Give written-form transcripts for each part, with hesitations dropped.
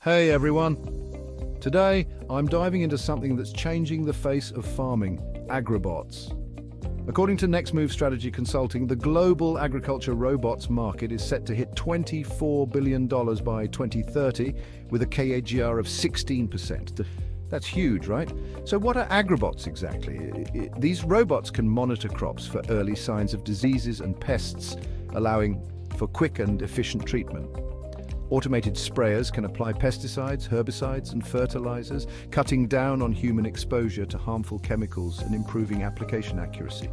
Hey everyone! Today, I'm diving into something that's changing the face of farming, agribots. According to Next Move Strategy Consulting, the global agriculture robots market is set to hit $24 billion by 2030 with a CAGR of 16%. That's huge, right? So what are agribots exactly? These robots can monitor crops for early signs of diseases and pests, allowing for quick and efficient treatment. Automated sprayers can apply pesticides, herbicides, and fertilizers, cutting down on human exposure to harmful chemicals and improving application accuracy.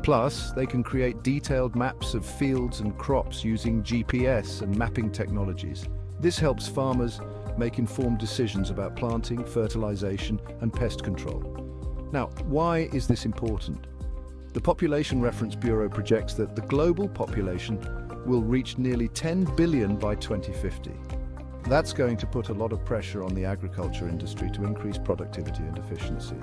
Plus, they can create detailed maps of fields and crops using GPS and mapping technologies. This helps farmers make informed decisions about planting, fertilization, and pest control. Now, why is this important? The Population Reference Bureau projects that the global population will reach nearly 10 billion by 2050. That's going to put a lot of pressure on the agriculture industry to increase productivity and efficiency.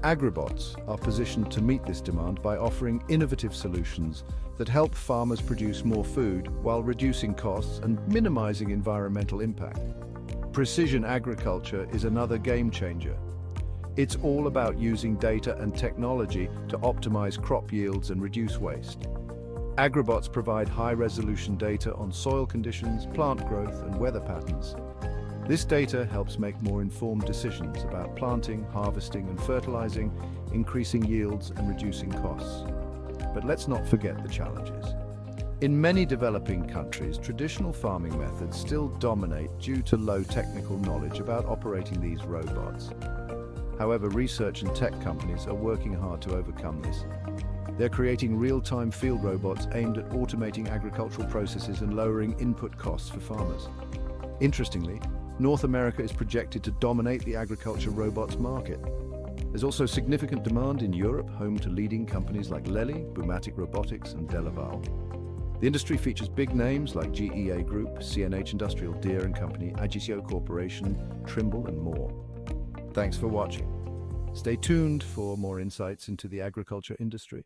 Agribots are positioned to meet this demand by offering innovative solutions that help farmers produce more food while reducing costs and minimizing environmental impact. Precision agriculture is another game changer. It's all about using data and technology to optimize crop yields and reduce waste. Agribots provide high-resolution data on soil conditions, plant growth, and weather patterns. This data helps make more informed decisions about planting, harvesting, and fertilizing, increasing yields and reducing costs. But let's not forget the challenges. In many developing countries, traditional farming methods still dominate due to low technical knowledge about operating these robots. However, research and tech companies are working hard to overcome this. They're creating real-time field robots aimed at automating agricultural processes and lowering input costs for farmers. Interestingly, North America is projected to dominate the agriculture robots market. There's also significant demand in Europe, home to leading companies like Lely, Bumatic Robotics, and Delaval. The industry features big names like GEA Group, CNH Industrial, Deere & Company, Agrisio Corporation, Trimble, and more. Thanks for watching. Stay tuned for more insights into the agriculture industry.